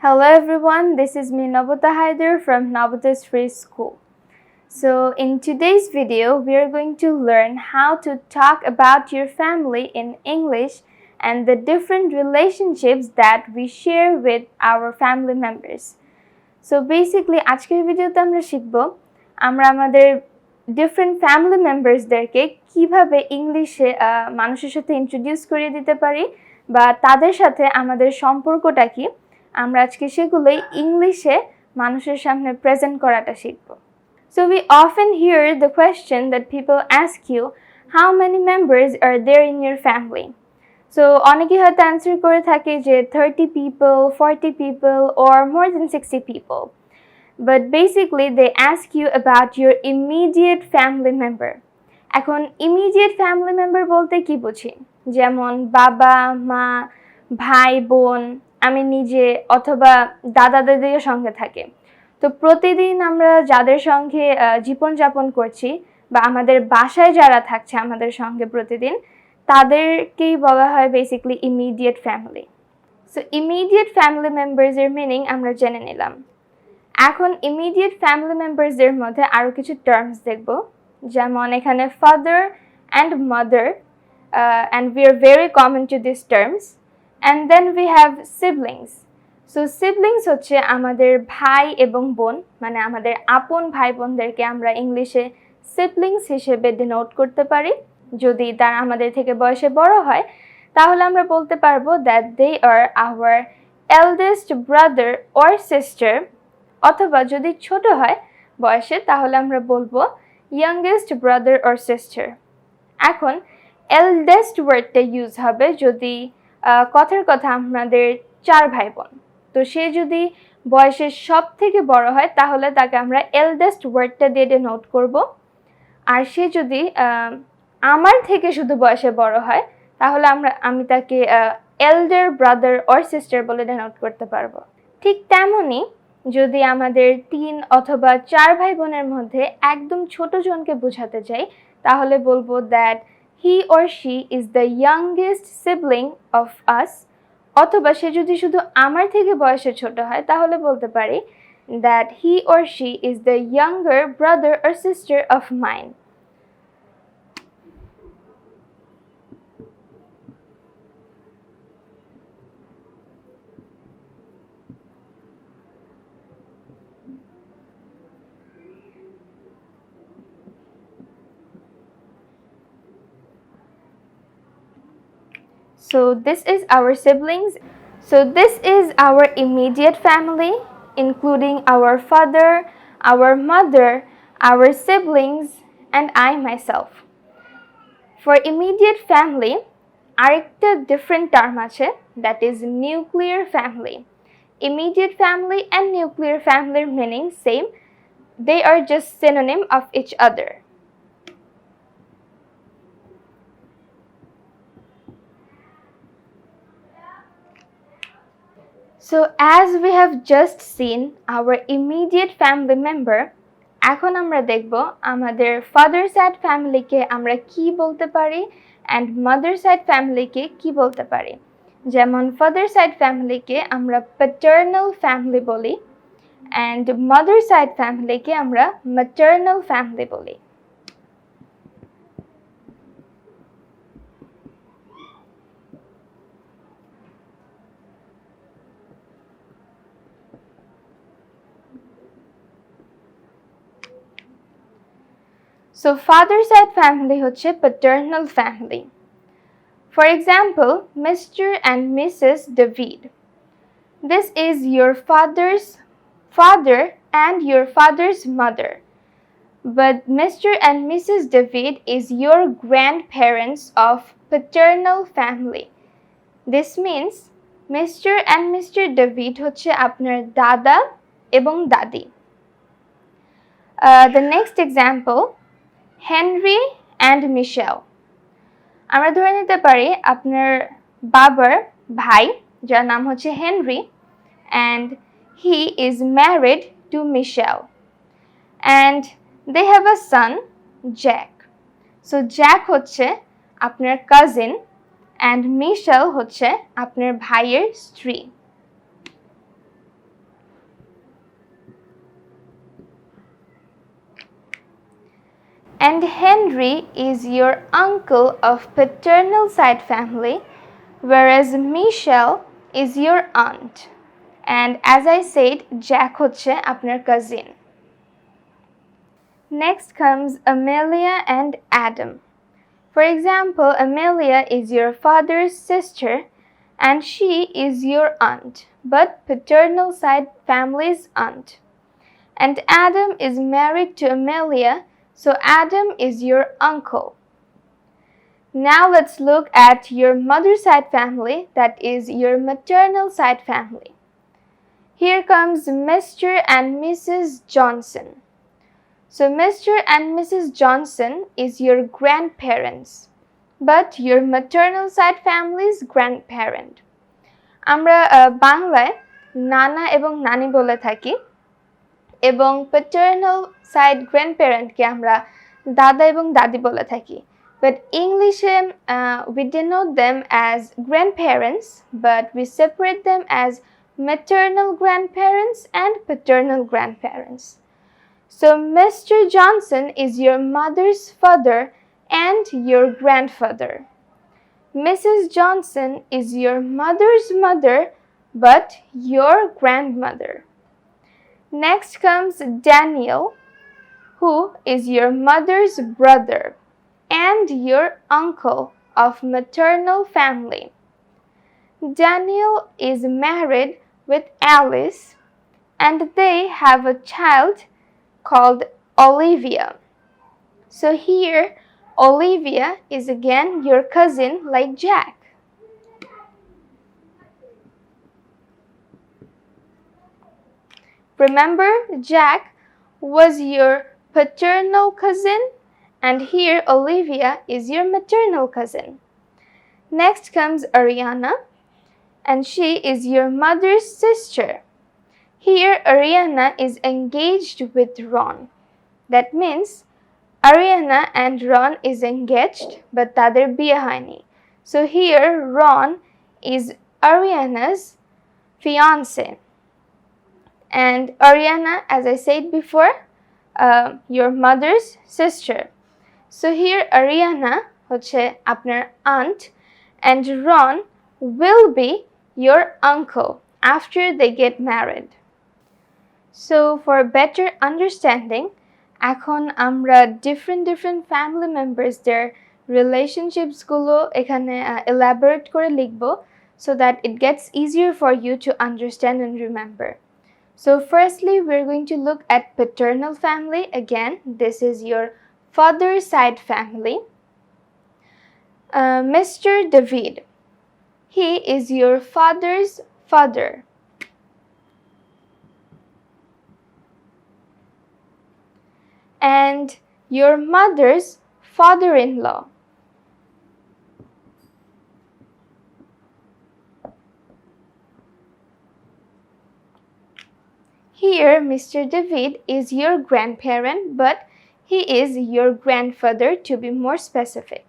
Hello everyone, this is me Nobota Haider from Nobota's Free School. So in today's video, we are going to learn how to talk about your family in English and the different relationships that we share with our family members. So basically আজকের ভিডিওতে আমরা শিখব আমরা আমাদের different family membersদেরকে কিভাবে ইংলিশে মানুষের সাথে ইন্ট্রোডিউস করিয়ে দিতে পারি বা তাদের সাথে আমাদের সম্পর্কটা কি আমরা আজকে সেগুলোই ইংলিশে মানুষের সামনে প্রেজেন্ট করাটা শিখব। So we often hear the question that people ask you, how many members are there in your family? So অনেকে হয়তো অ্যান্সার করে থাকে যে 30 people, 40 people or more than 60 people. But basically they ask you about your immediate family member. এখন immediate family member বলতে কি বুঝি? যেমন বাবা, মা, ভাই, বোন, আমি নিজে অথবা দাদা দাদির সঙ্গে থাকে। তো প্রতিদিন আমরা যাদের সঙ্গে জীবনযাপন করছি বা আমাদের বাসায় যারা থাকছে আমাদের সঙ্গে প্রতিদিন তাদেরকেই বলা হয় basically immediate family. So immediate family মেম্বার্সের মিনিং আমরা জেনে নিলাম। এখন ইমিডিয়েট ফ্যামিলি মেম্বার্সদের মধ্যে আরও কিছু টার্মস দেখব, যেমন এখানে father and mother and we are very common to this terms. And then we have siblings. So siblings হচ্ছে আমাদের ভাই এবং বোন, মানে আমাদের আপন ভাই বোনদেরকে আমরা ইংলিশে সিবলিংস হিসেবে ডিনোট করতে পারি। যদি তারা আমাদের থেকে বয়সে বড় হয় তাহলে আমরা বলতে পারবো that they are our eldest brother or sister, অথবা যদি ছোট হয় বয়সে তাহলে আমরা বলবো ইয়াংগেস্ট ব্রাদার অর সিস্টার। এখন এল্ডেস্ট ওয়ার্ডটা ইউজ হবে যদি কথার কথা আমাদের 4 ভাই বোন, তো সে যদি বয়সের সব থেকে বড় হয় তাহলে তাকে আমরা এল্ডেস্ট ওয়ার্ডটা দিয়ে ডিনোট করব। আর সে যদি আমার থেকে শুধু বয়সে বড় হয় তাহলে আমি তাকে এল্ডার ব্রাদার অর সিস্টার বলে ডিনোট করতে পারবো। ঠিক তেমনই যদি আমাদের 3 অথবা 4 ভাই বোনের মধ্যে একদম ছোট জনকে বোঝাতে চাই তাহলে বলবো that he or she is the youngest sibling of us, অথবা সে যদি শুধু আমার থেকে বয়সে ছোট হয় তাহলে বলতে পারি that he or she is the younger brother or sister of mine. So this is our siblings. So this is our immediate family, including our father, our mother, our siblings, and I myself. For immediate family, আরেকটা different term আছে, that is nuclear family. Immediate family and nuclear family meaning same. They are just synonym of each other. So as we have just seen our immediate family member, এখন আমরা দেখব আমাদের father side ফ্যামিলিকে আমরা কি বলতে পারি অ্যান্ড মাদার সাইড ফ্যামিলিকে কি বলতে পারি। যেমন ফাদার সাইড ফ্যামিলিকে আমরা প্যাটার্নাল ফ্যামিলি বলি অ্যান্ড মাদার সাইড ফ্যামিলিকে আমরা ম্যাটার্নাল ফ্যামিলি বলি। So father side family হচ্ছে paternal family. For example, Mr. and Mrs. David. This is your father's father and your father's mother. But Mr. and Mrs. David is your grandparents of paternal family. This means Mr. and Mr. David হচ্ছে আপনার দাদা এবং দাদি। The next example, Henry and Michelle. আমরা ধরে নিতে পারি আপনার বাবার ভাই যার নাম হচ্ছে Henry and he is married to Michelle and they have a son Jack. So Jack হচ্ছে আপনার cousin and Michelle হচ্ছে আপনার ভাইয়ের স্ত্রী। And Henry is your uncle of paternal side family, whereas Michelle is your aunt. And as I said, Jack হচ্ছে আপনার cousin. Next comes Amelia and Adam. For example, Amelia is your father's sister and she is your aunt, but paternal side family's aunt. And Adam is married to Amelia, so Adam is your uncle. Now let's look at your mother's side family, that is your maternal side family. Here comes Mr. and Mrs. Johnson. So Mr. and Mrs. Johnson is your grandparents, but your maternal side family's grandparent. আমরা বাংলায় নানা এবং নানি বলে থাকি এবং paternal side grandparentকে আমরা দাদা এবং দাদি বলে থাকি. But English we denote them as grandparents, but we separate them as maternal grandparents and paternal grandparents. So Mr. Johnson is your mother's father and your grandfather. Mrs. Johnson is your mother's mother, but your grandmother. Next comes Daniel, who is your mother's brother and your uncle of maternal family. Daniel is married with Alice and they have a child called Olivia. So here Olivia is again your cousin like Jack. Remember, Jack was your paternal cousin and here Olivia is your maternal cousin. Next comes Ariana and she is your mother's sister. Here Ariana is engaged with Ron. That means Ariana and Ron is engaged but তাদের বিয়ে হয়নি. So here Ron is Ariana's fiance. And Ariana, as I said before, your mother's sister. So here Ariana হচ্ছে আপনার aunt and Ron will be your uncle after they get married. So for better understanding, এখন আমরা different family members their relationships গুলো এখানে elaborate করে লিখব so that it gets easier for you to understand and remember. So firstly, we're going to look at paternal family. Again, this is your father's side family. Mr. David, he is your father's father. And your mother's father-in-law. Here, Mr. David is your grandparent, but he is your grandfather to be more specific.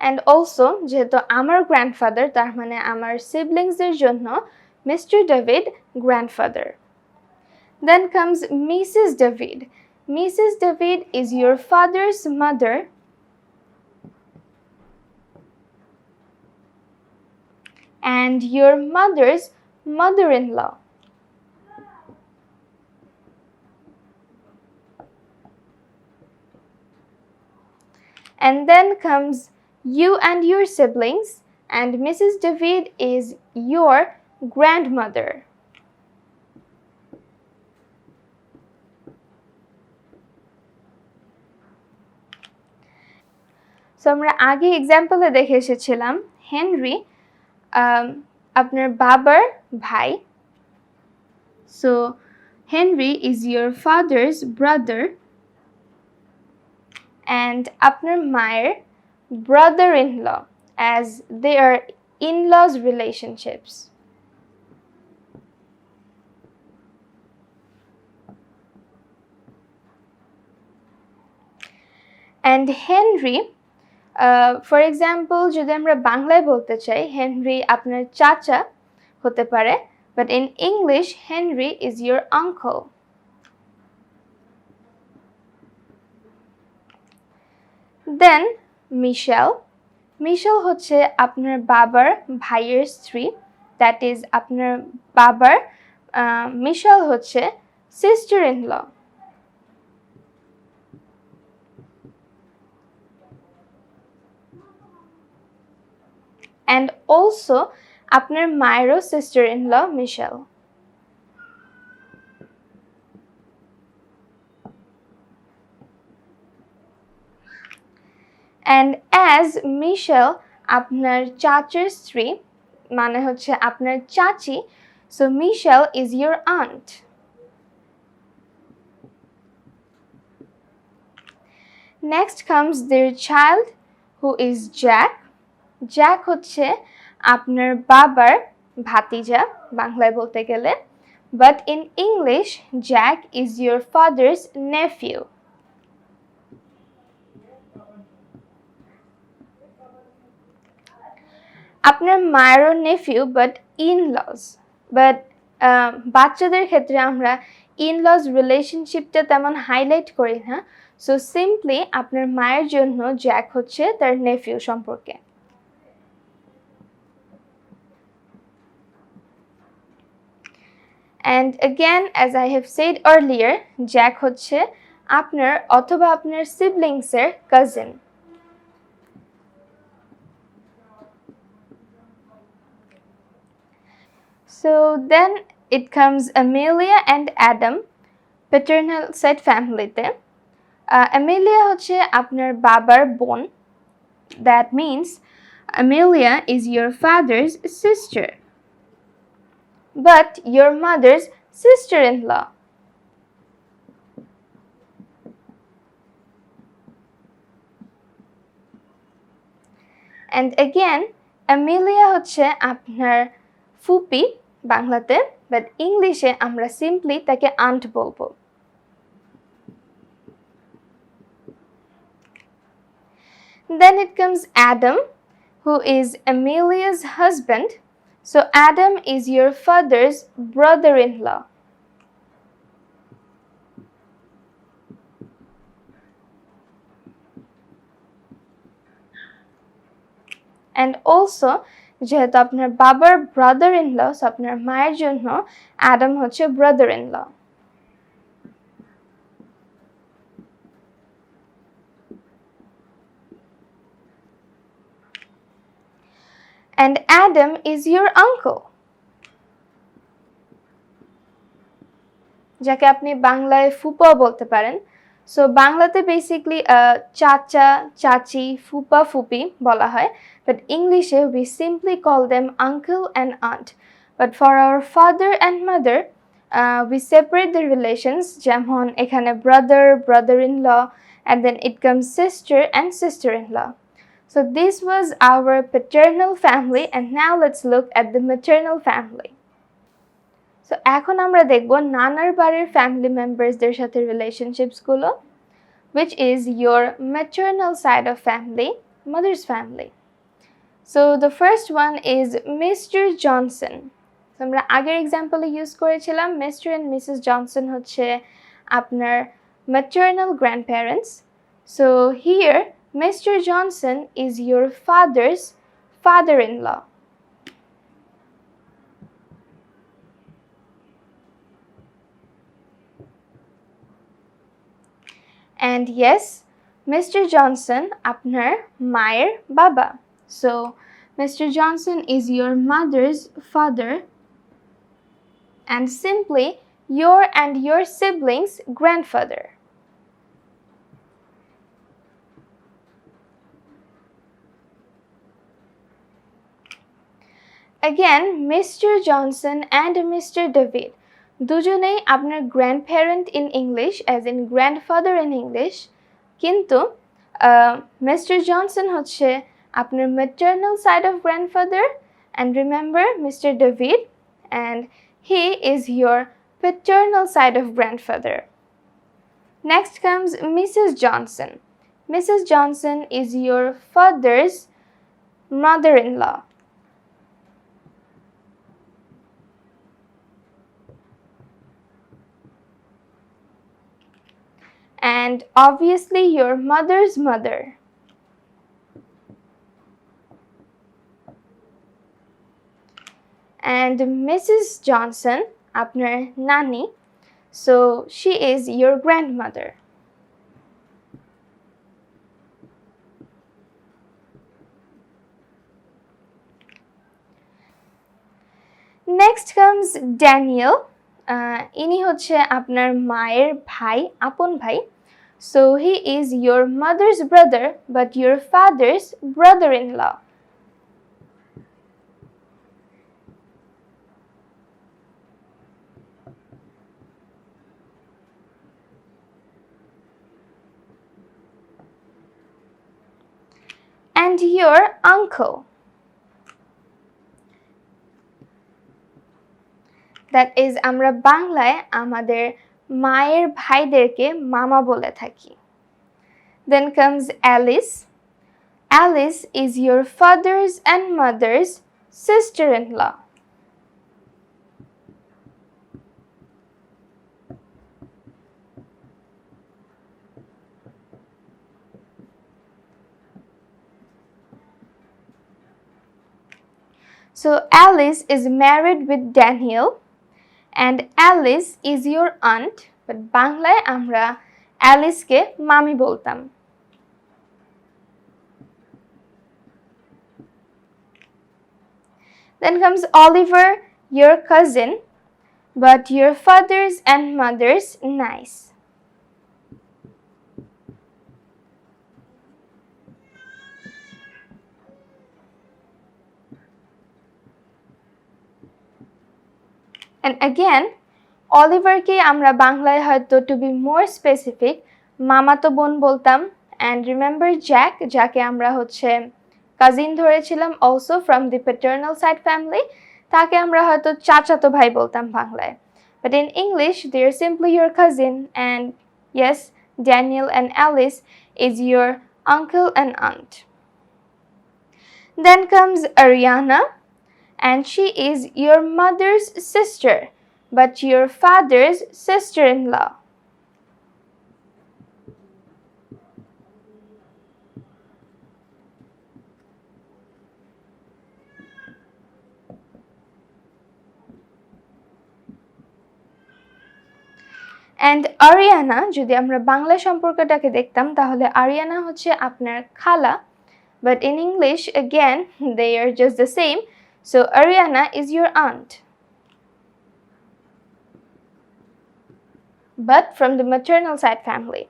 And also, যেহেতু আমার grandfather, তার মানে আমার siblingsদের জন্য Mr. David grandfather. Then comes Mrs. David. Mrs. David is your father's mother. And your mother's mother-in-law. And then comes you and your siblings, and Mrs. David is your grandmother. So আমরা আগে এক্সাম্পলে দেখে এসেছিলাম Henry আপনার বাবার ভাই. So Henry is your father's brother and আপনার মায়ের brother-in-law, as they are in-laws relationships. And Henry, for example, যদি আমরা বাংলায় বলতে চাই হেনরি আপনার চাচা, হতে পারে, but in English Henry is your uncle. Then মিশেল হচ্ছে আপনার বাবার ভাইয়ের স্ত্রী, দ্যাট ইজ আপনার বাবার মিশেল হচ্ছে sister in law. And also আপনার মায়েরও sister in law Michelle. And as Michelle আপনার চাচার স্ত্রী, মানে হচ্ছে আপনার চাচি, so Michelle is your aunt. Next comes their child, who is Jack. Jack হচ্ছে আপনার বাবার ভাতিজা বাংলায় বলতে গেলে, but in English Jack is your father's nephew. আপনার মায়েরও নেফিউ, বাট ইন-লজ। বাট বাচ্চাদের ক্ষেত্রে আমরা ইন-লজ রিলেশনশিপটা তেমন হাইলাইট করি না, সো সিম্পলি আপনার মায়ের জন্য জ্যাক হচ্ছে তার নেফিউ সম্পর্কে। And again, as I have said earlier, Jack হচ্ছে আপনার অথবা আপনার সিবলিংসের cousin. So then it comes Amelia and Adam, paternal side family-তে। Amelia হচ্ছে আপনার বাবার বোন, that means Amelia is your father's sister, but your mother's sister-in-law. And again, Amelia হচ্ছে আপনার ফুপি বাংলাতে, বাট ইংলিশে আমরা সিম্পলি তাকে আন্ট বলবো। Then it comes Adam, who is Amelia's husband. So Adam is your father's brother-in-law. And also যেহেতু আপনার বাবার ব্রাদার ইন ল, সো আপনার মায়ের জন্য অ্যাডাম হচ্ছে brother in law. And Adam is your uncle, যাকে আপনি বাংলায় ফুপা বলতে পারেন। সো বাংলাতে বেসিকলি চাচা চাচি ফুপা ফুপি বলা হয়, but English we simply call them uncle and aunt. But for our father and mother, we separate the relations, যেমন এখানে brother, brother-in-law, and then it comes sister and sister-in-law. So this was our paternal family, and now let's look at the maternal family. So এখন আমরা দেখব নানার বাড়ির family মেম্বার্সদের সাথে relationships গুলো, which is your maternal side of family, mother's family. So the first one is Mr. Johnson. So আমরা আগের এক্সাম্পলে use করেছিলাম Mr. and Mrs. Johnson হচ্ছে আপনার maternal grandparents. So here Mr. Johnson is your father's father-in-law. And yes, Mr. Johnson আপনার মায়ের বাবা. So Mr. Johnson is your mother's father, and simply your and your siblings' grandfather. Again, Mr. Johnson and Mr. David দুজনেই আপনার grandparent in English, as in grandfather in English, কিন্তু mister Johnson হচ্ছে আপনার maternal side of grandfather, and remember mister David, and he is your paternal side of grandfather. Next comes Mrs. Johnson. Mrs. Johnson is your father's mother-in-law. and obviously your mother's mother. And Mrs. Johnson, আপনার নানি, so she is your grandmother. Next comes Daniel. ইনি হচ্ছে আপনার মায়ের ভাই, আপন ভাই. So he is your mother's brother but your father's brother-in-law. And your uncle. That is আমরা বাংলায় আমাদের মায়ের ভাইদেরকে মামা বলে থাকি. Then comes Alice. Alice is your father's and mother's sister-in-law. So Alice is married with Daniel. And Alice is your aunt, but বাংলায় আমরা অ্যালিসকে মামি বলতাম. Then comes Oliver, your cousin, but your father's and mother's nice. And again, Oliverকে আমরা বাংলায় হয়তো to be more specific মামাতো বোন বলতাম. And remember Jack, যাকে আমরা হচ্ছে কাজিন ধরেছিলাম also from the paternal side family, তাকে আমরা হয়তো চাচাতো ভাই বলতাম বাংলায়. But in English, they are simply your cousin, and yes, Daniel and Alice is your uncle and aunt. Then comes Ariana. And she is your mother's sister, but your father's sister-in-law. And Ariana, যদি আমরা বাংলা সম্পর্কটাকে দেখতাম তাহলে Ariana হচ্ছে আপনার খালা, but in English again they are just the same. So Ariana is your aunt, but from the maternal side family.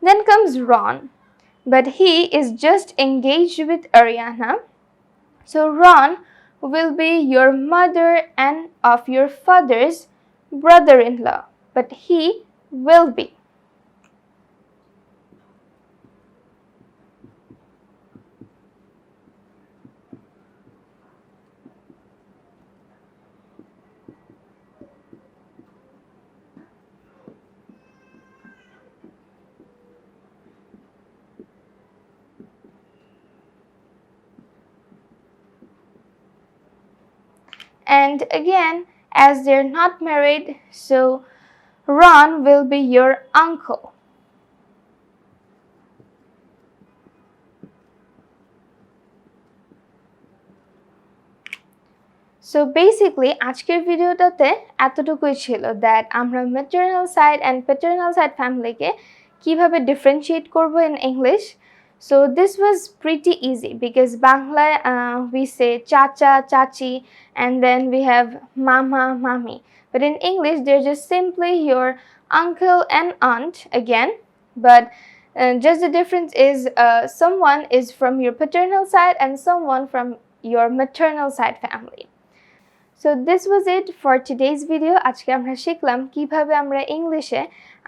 Then comes Ron, but he is just engaged with Ariana. So Ron will be your mother and of your father's brother-in-law, but he will be. And again, as they're not married, so Ron will be your uncle. So basically আজকের ভিডিওটাতে এতটুকুই ছিল that আমরা maternal side and paternal side family কে কিভাবে differentiate করব in English. So this was pretty easy because Bangla we say chacha, chachi, and then we have mama, mami. But in English, they're just simply your uncle and aunt again. But just the difference is someone is from your paternal side and someone from your maternal side family. So this was it for today's video. আজকে আমরা শিখলাম কিভাবে আমরা ইংলিশে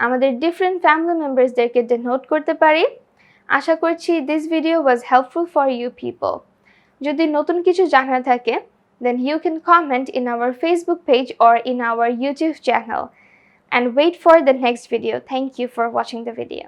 আমাদের different family membersদেরকে denote করতে পারি. আশা করছি this video was helpful for you people. যদি নতুন কিছু জানার থাকে, then you can comment in our Facebook page or in our YouTube channel. And wait for the next video. Thank you for watching the video.